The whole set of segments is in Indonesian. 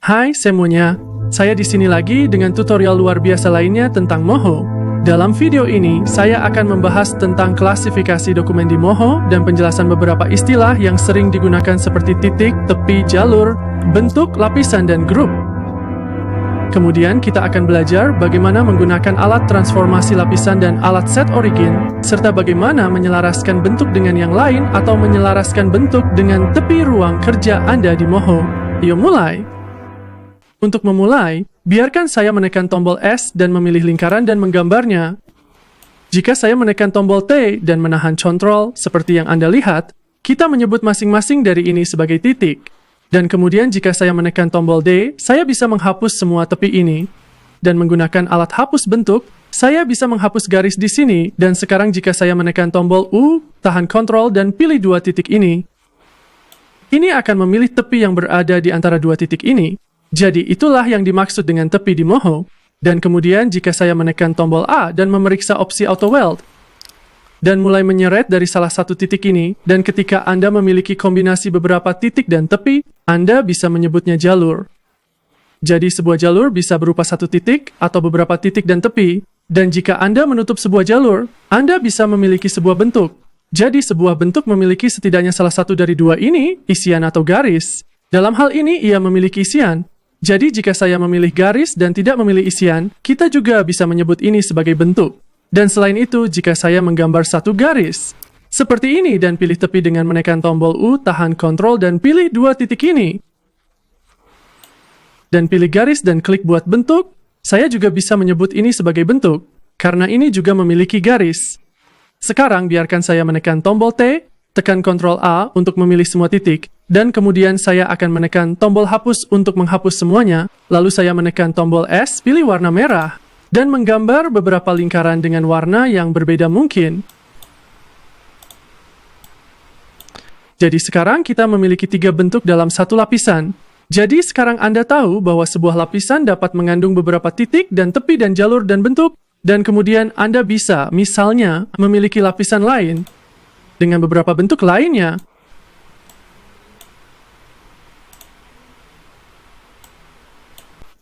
Hai semuanya, saya di sini lagi dengan tutorial luar biasa lainnya tentang Moho. Dalam video ini, saya akan membahas tentang klasifikasi dokumen di Moho dan penjelasan beberapa istilah yang sering digunakan seperti titik, tepi, jalur, bentuk, lapisan, dan grup. Kemudian kita akan belajar bagaimana menggunakan alat transformasi lapisan dan alat set origin, serta bagaimana menyelaraskan bentuk dengan yang lain atau menyelaraskan bentuk dengan tepi ruang kerja Anda di Moho. Yuk mulai! Untuk memulai, biarkan saya menekan tombol S dan memilih lingkaran dan menggambarnya. Jika saya menekan tombol T dan menahan Ctrl, seperti yang Anda lihat, kita menyebut masing-masing dari ini sebagai titik. Dan kemudian jika saya menekan tombol D, saya bisa menghapus semua tepi ini. Dan menggunakan alat hapus bentuk, saya bisa menghapus garis di sini. Dan sekarang jika saya menekan tombol U, tahan Ctrl dan pilih dua titik ini. Ini akan memilih tepi yang berada di antara dua titik ini. Jadi itulah yang dimaksud dengan tepi di Moho. Dan kemudian jika saya menekan tombol A dan memeriksa opsi Auto Weld, dan mulai menyeret dari salah satu titik ini, dan ketika Anda memiliki kombinasi beberapa titik dan tepi, Anda bisa menyebutnya jalur. Jadi sebuah jalur bisa berupa satu titik atau beberapa titik dan tepi, dan jika Anda menutup sebuah jalur, Anda bisa memiliki sebuah bentuk. Jadi sebuah bentuk memiliki setidaknya salah satu dari dua ini, isian atau garis. Dalam hal ini ia memiliki isian. Jadi jika saya memilih garis dan tidak memilih isian, kita juga bisa menyebut ini sebagai bentuk. Dan selain itu, jika saya menggambar satu garis, seperti ini dan pilih tepi dengan menekan tombol U, tahan Ctrl dan pilih dua titik ini. Dan pilih garis dan klik buat bentuk, saya juga bisa menyebut ini sebagai bentuk, karena ini juga memiliki garis. Sekarang biarkan saya menekan tombol T, tekan Ctrl A untuk memilih semua titik, dan kemudian saya akan menekan tombol hapus untuk menghapus semuanya, lalu saya menekan tombol S, pilih warna merah, dan menggambar beberapa lingkaran dengan warna yang berbeda mungkin. Jadi sekarang kita memiliki 3 bentuk dalam satu lapisan. Jadi sekarang Anda tahu bahwa sebuah lapisan dapat mengandung beberapa titik dan tepi dan jalur dan bentuk, dan kemudian Anda bisa, misalnya, memiliki lapisan lain dengan beberapa bentuk lainnya.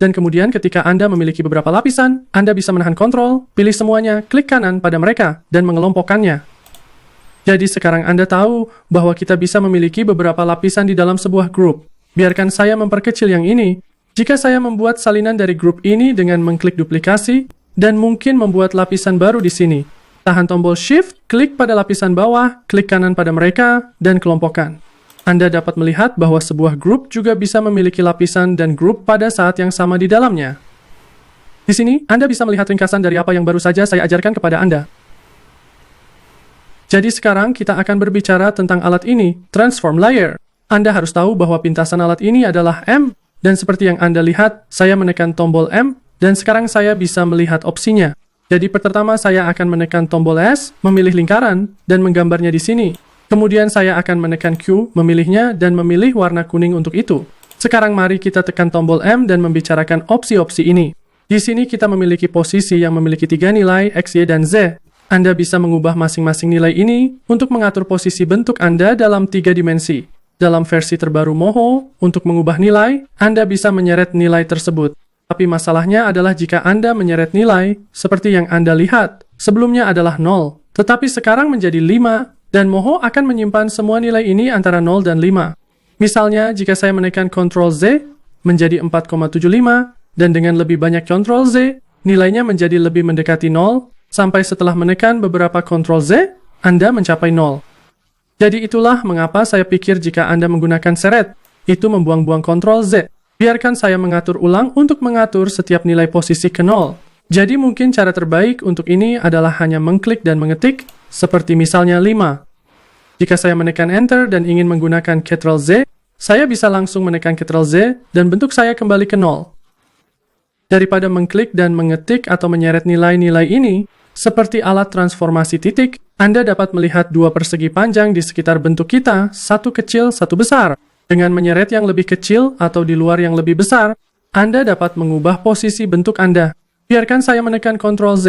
Dan kemudian ketika Anda memiliki beberapa lapisan, Anda bisa menahan Ctrl, pilih semuanya, klik kanan pada mereka, dan mengelompokkannya. Jadi sekarang Anda tahu bahwa kita bisa memiliki beberapa lapisan di dalam sebuah grup. Biarkan saya memperkecil yang ini. Jika saya membuat salinan dari grup ini dengan mengklik duplikasi, dan mungkin membuat lapisan baru di sini. Tahan tombol Shift, klik pada lapisan bawah, klik kanan pada mereka, dan kelompokkan. Anda dapat melihat bahwa sebuah grup juga bisa memiliki lapisan dan grup pada saat yang sama di dalamnya. Di sini, Anda bisa melihat ringkasan dari apa yang baru saja saya ajarkan kepada Anda. Jadi sekarang kita akan berbicara tentang alat ini, Transform Layer. Anda harus tahu bahwa pintasan alat ini adalah M, dan seperti yang Anda lihat, saya menekan tombol M, dan sekarang saya bisa melihat opsinya. Jadi pertama saya akan menekan tombol S, memilih lingkaran, dan menggambarnya di sini. Kemudian saya akan menekan Q, memilihnya, dan memilih warna kuning untuk itu. Sekarang mari kita tekan tombol M dan membicarakan opsi-opsi ini. Di sini kita memiliki posisi yang memiliki 3 nilai, X, Y, dan Z. Anda bisa mengubah masing-masing nilai ini untuk mengatur posisi bentuk Anda dalam 3 dimensi. Dalam versi terbaru Moho, untuk mengubah nilai, Anda bisa menyeret nilai tersebut. Tapi masalahnya adalah jika Anda menyeret nilai, seperti yang Anda lihat, sebelumnya adalah 0, tetapi sekarang menjadi 5, dan Moho akan menyimpan semua nilai ini antara 0 dan 5. Misalnya, jika saya menekan Ctrl Z, menjadi 4,75, dan dengan lebih banyak Ctrl Z, nilainya menjadi lebih mendekati 0, sampai setelah menekan beberapa Ctrl Z, Anda mencapai 0. Jadi itulah mengapa saya pikir jika Anda menggunakan seret, itu membuang-buang Ctrl Z. Biarkan saya mengatur ulang untuk mengatur setiap nilai posisi ke 0. Jadi mungkin cara terbaik untuk ini adalah hanya mengklik dan mengetik, seperti misalnya 5. Jika saya menekan Enter dan ingin menggunakan Ctrl Z, saya bisa langsung menekan Ctrl Z dan bentuk saya kembali ke 0. Daripada mengklik dan mengetik atau menyeret nilai-nilai ini, seperti alat transformasi titik, Anda dapat melihat 2 persegi panjang di sekitar bentuk kita, satu kecil, satu besar. Dengan menyeret yang lebih kecil atau di luar yang lebih besar, Anda dapat mengubah posisi bentuk Anda. Biarkan saya menekan Ctrl Z.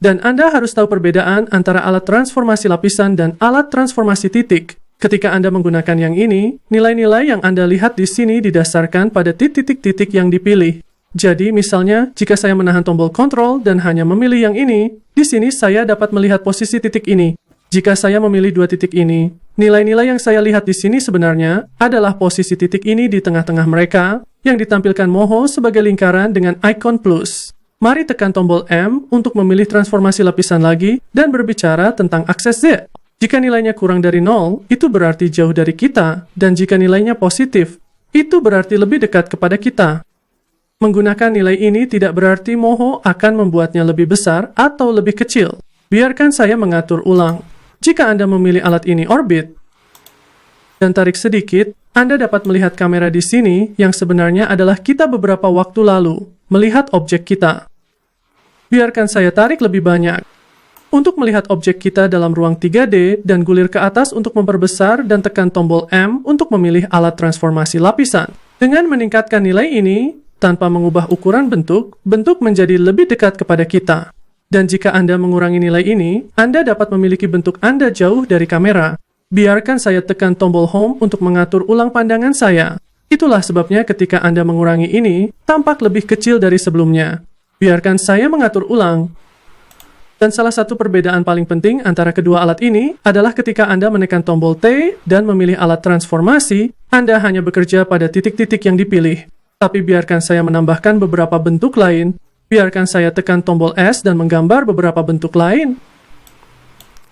Dan Anda harus tahu perbedaan antara alat transformasi lapisan dan alat transformasi titik. Ketika Anda menggunakan yang ini, nilai-nilai yang Anda lihat di sini didasarkan pada titik-titik yang dipilih. Jadi, misalnya, jika saya menahan tombol kontrol dan hanya memilih yang ini, di sini saya dapat melihat posisi titik ini. Jika saya memilih dua titik ini, nilai-nilai yang saya lihat di sini sebenarnya adalah posisi titik ini di tengah-tengah mereka, yang ditampilkan Moho sebagai lingkaran dengan ikon plus. Mari tekan tombol M untuk memilih transformasi lapisan lagi dan berbicara tentang akses Z. Jika nilainya kurang dari 0, itu berarti jauh dari kita, dan jika nilainya positif, itu berarti lebih dekat kepada kita. Menggunakan nilai ini tidak berarti Moho akan membuatnya lebih besar atau lebih kecil. Biarkan saya mengatur ulang. Jika Anda memilih alat ini orbit, dan tarik sedikit, Anda dapat melihat kamera di sini yang sebenarnya adalah kita beberapa waktu lalu, melihat objek kita. Biarkan saya tarik lebih banyak. Untuk melihat objek kita dalam ruang 3D dan gulir ke atas untuk memperbesar dan tekan tombol M untuk memilih alat transformasi lapisan. Dengan meningkatkan nilai ini, tanpa mengubah ukuran bentuk menjadi lebih dekat kepada kita. Dan jika Anda mengurangi nilai ini, Anda dapat memiliki bentuk Anda jauh dari kamera. Biarkan saya tekan tombol Home untuk mengatur ulang pandangan saya. Itulah sebabnya ketika Anda mengurangi ini, tampak lebih kecil dari sebelumnya. Biarkan saya mengatur ulang. Dan salah satu perbedaan paling penting antara kedua alat ini adalah ketika Anda menekan tombol T dan memilih alat transformasi, Anda hanya bekerja pada titik-titik yang dipilih. Tapi biarkan saya menambahkan beberapa bentuk lain. Biarkan saya tekan tombol S dan menggambar beberapa bentuk lain.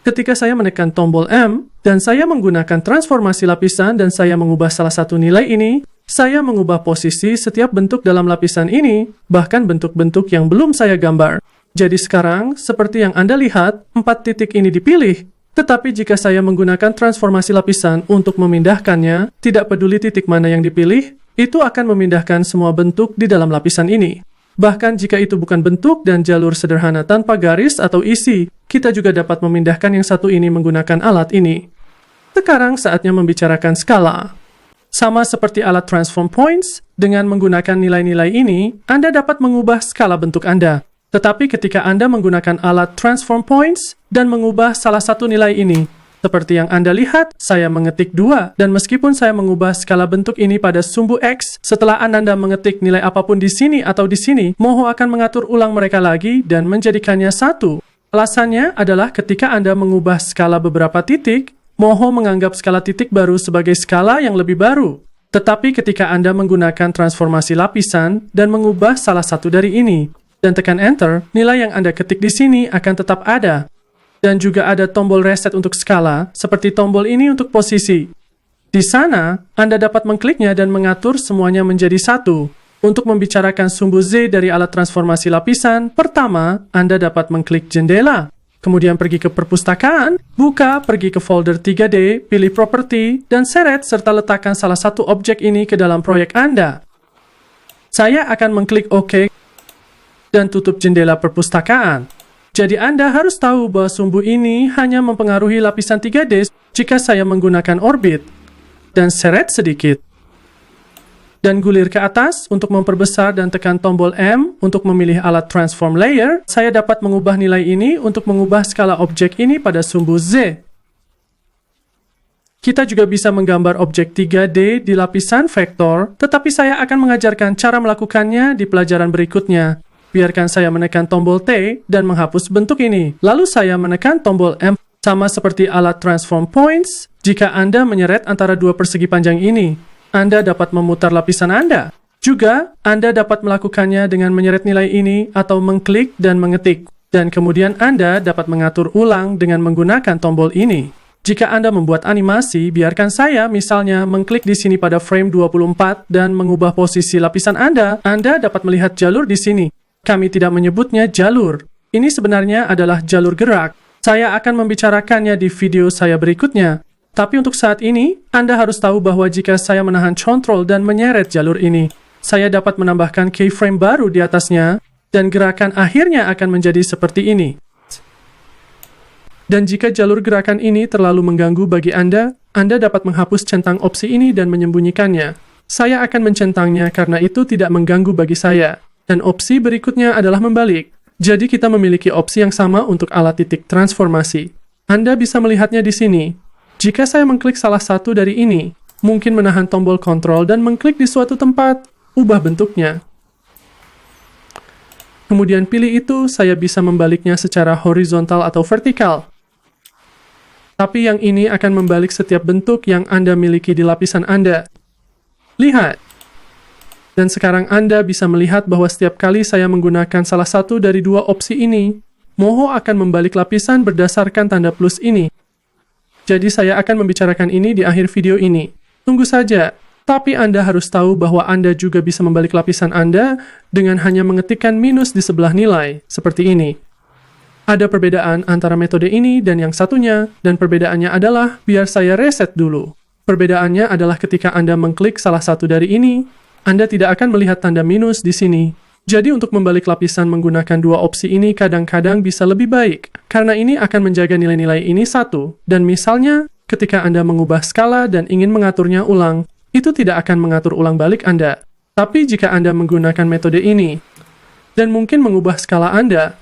Ketika saya menekan tombol M dan saya menggunakan transformasi lapisan dan saya mengubah salah satu nilai ini, saya mengubah posisi setiap bentuk dalam lapisan ini, bahkan bentuk-bentuk yang belum saya gambar. Jadi sekarang, seperti yang Anda lihat, 4 titik ini dipilih. Tetapi jika saya menggunakan transformasi lapisan untuk memindahkannya, tidak peduli titik mana yang dipilih, itu akan memindahkan semua bentuk di dalam lapisan ini. Bahkan jika itu bukan bentuk dan jalur sederhana tanpa garis atau isi, kita juga dapat memindahkan yang satu ini menggunakan alat ini. Sekarang saatnya membicarakan skala. Sama seperti alat transform points, dengan menggunakan nilai-nilai ini, Anda dapat mengubah skala bentuk Anda. Tetapi ketika Anda menggunakan alat transform points dan mengubah salah satu nilai ini, seperti yang Anda lihat, saya mengetik 2, dan meskipun saya mengubah skala bentuk ini pada sumbu X, setelah Anda mengetik nilai apapun di sini atau di sini, Moho akan mengatur ulang mereka lagi dan menjadikannya 1. Alasannya adalah ketika Anda mengubah skala beberapa titik, Moho menganggap skala titik baru sebagai skala yang lebih baru. Tetapi ketika Anda menggunakan transformasi lapisan dan mengubah salah satu dari ini, dan tekan Enter, nilai yang Anda ketik di sini akan tetap ada. Dan juga ada tombol reset untuk skala, seperti tombol ini untuk posisi. Di sana, Anda dapat mengkliknya dan mengatur semuanya menjadi 1. Untuk membicarakan sumbu Z dari alat transformasi lapisan, pertama, Anda dapat mengklik jendela. Kemudian pergi ke perpustakaan, buka, pergi ke folder 3D, pilih properti, dan seret serta letakkan salah satu objek ini ke dalam proyek Anda. Saya akan mengklik OK dan tutup jendela perpustakaan. Jadi Anda harus tahu bahwa sumbu ini hanya mempengaruhi lapisan 3D jika saya menggunakan orbit. Dan seret sedikit. Dan gulir ke atas untuk memperbesar dan tekan tombol M untuk memilih alat transform layer, saya dapat mengubah nilai ini untuk mengubah skala objek ini pada sumbu Z. Kita juga bisa menggambar objek 3D di lapisan vektor, tetapi saya akan mengajarkan cara melakukannya di pelajaran berikutnya. Biarkan saya menekan tombol T dan menghapus bentuk ini. Lalu saya menekan tombol M. Sama seperti alat transform points, jika Anda menyeret antara dua persegi panjang ini, Anda dapat memutar lapisan Anda. Juga, Anda dapat melakukannya dengan menyeret nilai ini atau mengklik dan mengetik. Dan kemudian Anda dapat mengatur ulang dengan menggunakan tombol ini. Jika Anda membuat animasi, biarkan saya misalnya mengklik di sini pada frame 24 dan mengubah posisi lapisan Anda dapat melihat jalur di sini. Kami tidak menyebutnya jalur. Ini sebenarnya adalah jalur gerak. Saya akan membicarakannya di video saya berikutnya. Tapi untuk saat ini, Anda harus tahu bahwa jika saya menahan control dan menyeret jalur ini, saya dapat menambahkan keyframe baru di atasnya, dan gerakan akhirnya akan menjadi seperti ini. Dan jika jalur gerakan ini terlalu mengganggu bagi Anda dapat menghapus centang opsi ini dan menyembunyikannya. Saya akan mencentangnya karena itu tidak mengganggu bagi saya. Dan opsi berikutnya adalah membalik. Jadi kita memiliki opsi yang sama untuk alat titik transformasi. Anda bisa melihatnya di sini. Jika saya mengklik salah satu dari ini, mungkin menahan tombol kontrol dan mengklik di suatu tempat, ubah bentuknya. Kemudian pilih itu, saya bisa membaliknya secara horizontal atau vertikal. Tapi yang ini akan membalik setiap bentuk yang Anda miliki di lapisan Anda. Lihat. Dan sekarang Anda bisa melihat bahwa setiap kali saya menggunakan salah satu dari dua opsi ini, Moho akan membalik lapisan berdasarkan tanda plus ini. Jadi saya akan membicarakan ini di akhir video ini. Tunggu saja. Tapi Anda harus tahu bahwa Anda juga bisa membalik lapisan Anda dengan hanya mengetikkan minus di sebelah nilai, seperti ini. Ada perbedaan antara metode ini dan yang satunya, dan perbedaannya adalah, biar saya reset dulu. Perbedaannya adalah ketika Anda mengklik salah satu dari ini, Anda tidak akan melihat tanda minus di sini. Jadi untuk membalik lapisan menggunakan dua opsi ini kadang-kadang bisa lebih baik, karena ini akan menjaga nilai-nilai ini satu, dan misalnya, ketika Anda mengubah skala dan ingin mengaturnya ulang, itu tidak akan mengatur ulang balik Anda. Tapi jika Anda menggunakan metode ini, dan mungkin mengubah skala Anda,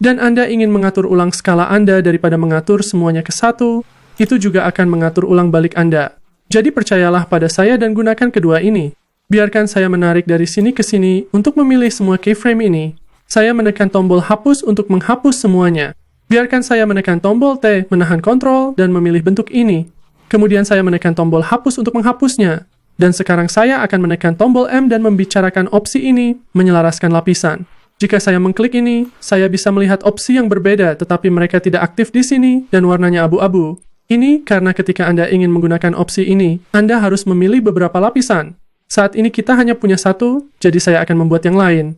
dan Anda ingin mengatur ulang skala Anda daripada mengatur semuanya ke satu, itu juga akan mengatur ulang balik Anda. Jadi percayalah pada saya dan gunakan kedua ini. Biarkan saya menarik dari sini ke sini untuk memilih semua keyframe ini. Saya menekan tombol hapus untuk menghapus semuanya. Biarkan saya menekan tombol T, menahan kontrol, dan memilih bentuk ini. Kemudian saya menekan tombol hapus untuk menghapusnya. Dan sekarang saya akan menekan tombol M dan membicarakan opsi ini, menyelaraskan lapisan. Jika saya mengklik ini, saya bisa melihat opsi yang berbeda tetapi mereka tidak aktif di sini dan warnanya abu-abu. Ini karena ketika Anda ingin menggunakan opsi ini, Anda harus memilih beberapa lapisan. Saat ini kita hanya punya satu, jadi saya akan membuat yang lain.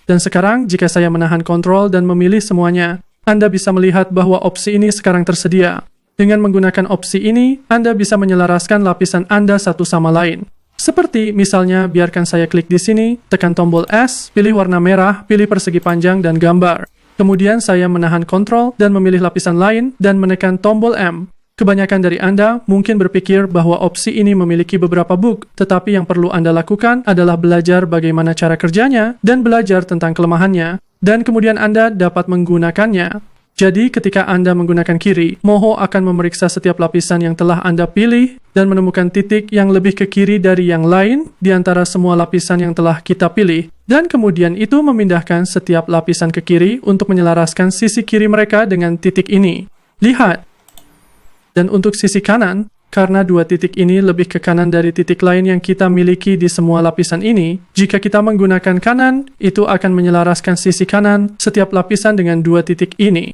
Dan sekarang, jika saya menahan kontrol dan memilih semuanya, Anda bisa melihat bahwa opsi ini sekarang tersedia. Dengan menggunakan opsi ini, Anda bisa menyelaraskan lapisan Anda satu sama lain. Seperti, misalnya, biarkan saya klik di sini, tekan tombol S, pilih warna merah, pilih persegi panjang, dan gambar. Kemudian saya menahan kontrol dan memilih lapisan lain, dan menekan tombol M. Kebanyakan dari Anda mungkin berpikir bahwa opsi ini memiliki beberapa bug, tetapi yang perlu Anda lakukan adalah belajar bagaimana cara kerjanya, dan belajar tentang kelemahannya, dan kemudian Anda dapat menggunakannya. Jadi, ketika Anda menggunakan kiri, Moho akan memeriksa setiap lapisan yang telah Anda pilih dan menemukan titik yang lebih ke kiri dari yang lain di antara semua lapisan yang telah kita pilih. Dan kemudian itu memindahkan setiap lapisan ke kiri untuk menyelaraskan sisi kiri mereka dengan titik ini. Lihat. Dan untuk sisi kanan, karena dua titik ini lebih ke kanan dari titik lain yang kita miliki di semua lapisan ini, jika kita menggunakan kanan, itu akan menyelaraskan sisi kanan setiap lapisan dengan dua titik ini.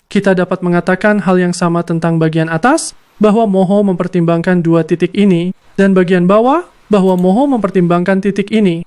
Kita dapat mengatakan hal yang sama tentang bagian atas, bahwa Moho mempertimbangkan dua titik ini, dan bagian bawah, bahwa Moho mempertimbangkan titik ini.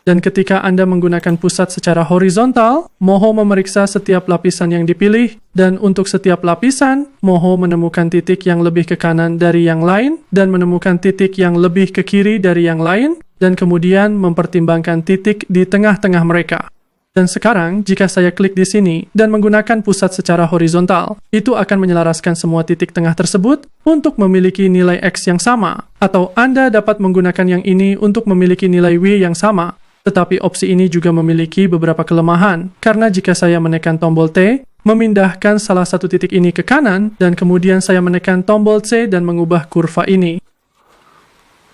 Dan ketika Anda menggunakan pusat secara horizontal, Moho memeriksa setiap lapisan yang dipilih, dan untuk setiap lapisan, Moho menemukan titik yang lebih ke kanan dari yang lain, dan menemukan titik yang lebih ke kiri dari yang lain, dan kemudian mempertimbangkan titik di tengah-tengah mereka. Dan sekarang, jika saya klik di sini dan menggunakan pusat secara horizontal, itu akan menyelaraskan semua titik tengah tersebut untuk memiliki nilai X yang sama. Atau Anda dapat menggunakan yang ini untuk memiliki nilai Y yang sama. Tetapi opsi ini juga memiliki beberapa kelemahan, karena jika saya menekan tombol T, memindahkan salah satu titik ini ke kanan, dan kemudian saya menekan tombol C dan mengubah kurva ini.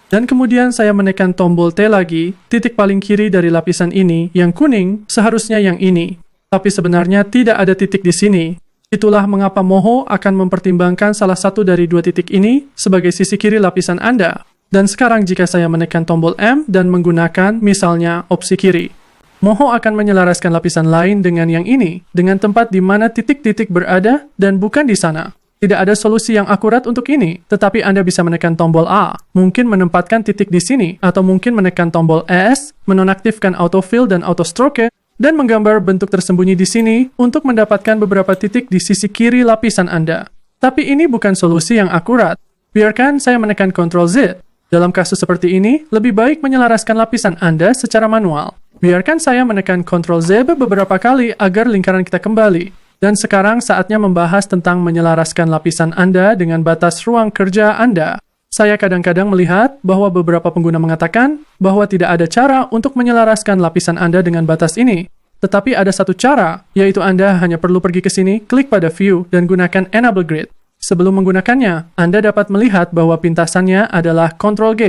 Dan kemudian saya menekan tombol T lagi, titik paling kiri dari lapisan ini, yang kuning, seharusnya yang ini. Tapi sebenarnya tidak ada titik di sini. Itulah mengapa Moho akan mempertimbangkan salah satu dari dua titik ini sebagai sisi kiri lapisan Anda. Dan sekarang jika saya menekan tombol M dan menggunakan misalnya opsi kiri, Moho akan menyelaraskan lapisan lain dengan yang ini, dengan tempat di mana titik-titik berada dan bukan di sana. Tidak ada solusi yang akurat untuk ini, tetapi Anda bisa menekan tombol A, mungkin menempatkan titik di sini, atau mungkin menekan tombol S, menonaktifkan autofill dan autostroke, dan menggambar bentuk tersembunyi di sini untuk mendapatkan beberapa titik di sisi kiri lapisan Anda. Tapi ini bukan solusi yang akurat. Biarkan saya menekan Ctrl Z. Dalam kasus seperti ini, lebih baik menyelaraskan lapisan Anda secara manual. Biarkan saya menekan Ctrl Z beberapa kali agar lingkaran kita kembali. Dan sekarang saatnya membahas tentang menyelaraskan lapisan Anda dengan batas ruang kerja Anda. Saya kadang-kadang melihat bahwa beberapa pengguna mengatakan bahwa tidak ada cara untuk menyelaraskan lapisan Anda dengan batas ini. Tetapi ada satu cara, yaitu Anda hanya perlu pergi ke sini, klik pada View, dan gunakan Enable Grid. Sebelum menggunakannya, Anda dapat melihat bahwa pintasannya adalah Ctrl G.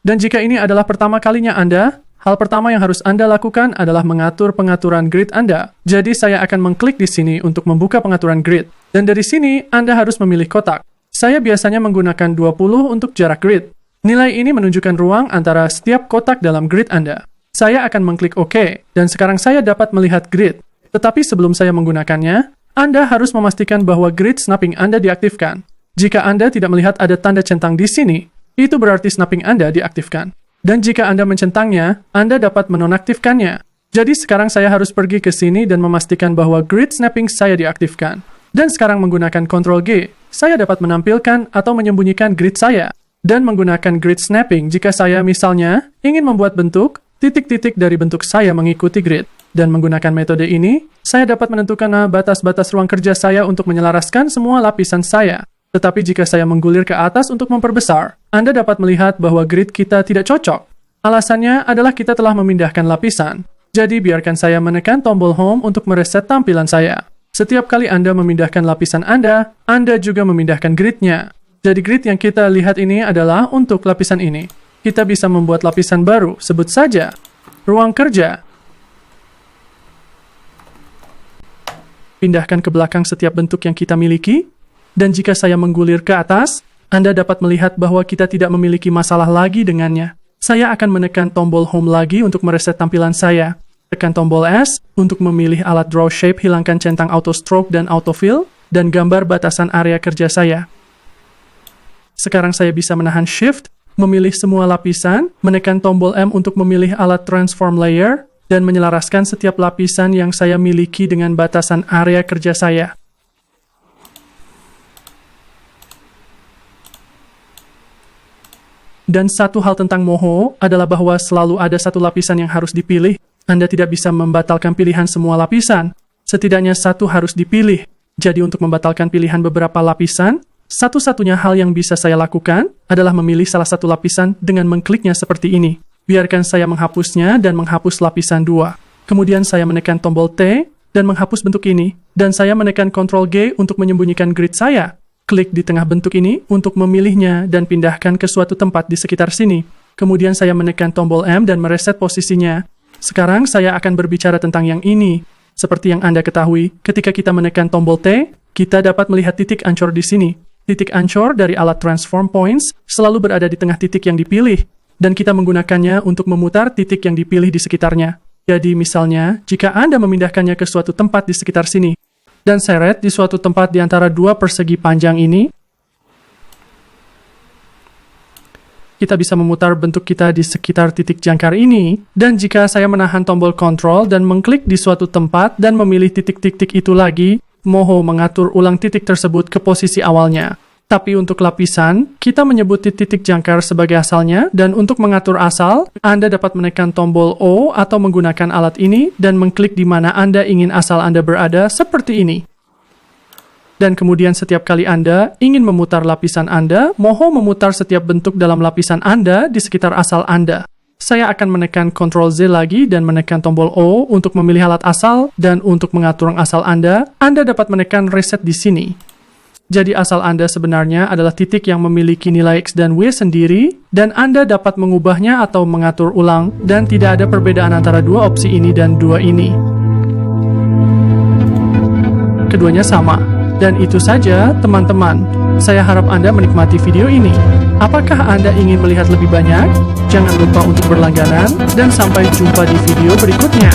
Dan jika ini adalah pertama kalinya Anda, hal pertama yang harus Anda lakukan adalah mengatur pengaturan grid Anda. Jadi saya akan mengklik di sini untuk membuka pengaturan grid. Dan dari sini, Anda harus memilih kotak. Saya biasanya menggunakan 20 untuk jarak grid. Nilai ini menunjukkan ruang antara setiap kotak dalam grid Anda. Saya akan mengklik OK, dan sekarang saya dapat melihat grid. Tetapi sebelum saya menggunakannya, Anda harus memastikan bahwa grid snapping Anda diaktifkan. Jika Anda tidak melihat ada tanda centang di sini, itu berarti snapping Anda diaktifkan. Dan jika Anda mencentangnya, Anda dapat menonaktifkannya. Jadi sekarang saya harus pergi ke sini dan memastikan bahwa grid snapping saya diaktifkan. Dan sekarang menggunakan Ctrl G, saya dapat menampilkan atau menyembunyikan grid saya. Dan menggunakan grid snapping jika saya misalnya ingin membuat bentuk, titik-titik dari bentuk saya mengikuti grid. Dan menggunakan metode ini, saya dapat menentukan batas-batas ruang kerja saya untuk menyelaraskan semua lapisan saya. Tetapi jika saya menggulir ke atas untuk memperbesar, Anda dapat melihat bahwa grid kita tidak cocok. Alasannya adalah kita telah memindahkan lapisan. Jadi biarkan saya menekan tombol Home untuk mereset tampilan saya. Setiap kali Anda memindahkan lapisan Anda juga memindahkan gridnya. Jadi grid yang kita lihat ini adalah untuk lapisan ini. Kita bisa membuat lapisan baru, sebut saja ruang kerja. Pindahkan ke belakang setiap bentuk yang kita miliki. Dan jika saya menggulir ke atas, Anda dapat melihat bahwa kita tidak memiliki masalah lagi dengannya. Saya akan menekan tombol Home lagi untuk mereset tampilan saya. Tekan tombol S untuk memilih alat Draw Shape, hilangkan centang Auto Stroke dan Autofill, dan gambar batasan area kerja saya. Sekarang saya bisa menahan Shift, memilih semua lapisan, menekan tombol M untuk memilih alat Transform Layer, dan menyelaraskan setiap lapisan yang saya miliki dengan batasan area kerja saya. Dan satu hal tentang Moho adalah bahwa selalu ada satu lapisan yang harus dipilih. Anda tidak bisa membatalkan pilihan semua lapisan. Setidaknya satu harus dipilih. Jadi untuk membatalkan pilihan beberapa lapisan, satu-satunya hal yang bisa saya lakukan adalah memilih salah satu lapisan dengan mengkliknya seperti ini. Biarkan saya menghapusnya dan menghapus lapisan 2. Kemudian saya menekan tombol T dan menghapus bentuk ini. Dan saya menekan Ctrl G untuk menyembunyikan grid saya. Klik di tengah bentuk ini untuk memilihnya dan pindahkan ke suatu tempat di sekitar sini. Kemudian saya menekan tombol M dan mereset posisinya. Sekarang saya akan berbicara tentang yang ini. Seperti yang Anda ketahui, ketika kita menekan tombol T, kita dapat melihat titik ancur di sini. Titik ancur dari alat Transform Points selalu berada di tengah titik yang dipilih, dan kita menggunakannya untuk memutar titik yang dipilih di sekitarnya. Jadi misalnya, jika Anda memindahkannya ke suatu tempat di sekitar sini, dan seret di suatu tempat di antara dua persegi panjang ini, kita bisa memutar bentuk kita di sekitar titik jangkar ini, dan jika saya menahan tombol Ctrl dan mengklik di suatu tempat dan memilih titik-titik itu lagi, Moho mengatur ulang titik tersebut ke posisi awalnya. Tapi untuk lapisan, kita menyebut titik jangkar sebagai asalnya, dan untuk mengatur asal, Anda dapat menekan tombol O atau menggunakan alat ini dan mengklik di mana Anda ingin asal Anda berada seperti ini. Dan kemudian setiap kali Anda ingin memutar lapisan Anda, Moho memutar setiap bentuk dalam lapisan Anda di sekitar asal Anda. Saya akan menekan Ctrl Z lagi dan menekan tombol O untuk memilih alat asal, dan untuk mengatur asal Anda dapat menekan Reset di sini. Jadi asal Anda sebenarnya adalah titik yang memiliki nilai X dan Y sendiri, dan Anda dapat mengubahnya atau mengatur ulang, dan tidak ada perbedaan antara dua opsi ini dan dua ini. Keduanya sama. Dan itu saja, teman-teman. Saya harap Anda menikmati video ini. Apakah Anda ingin melihat lebih banyak? Jangan lupa untuk berlangganan, dan sampai jumpa di video berikutnya.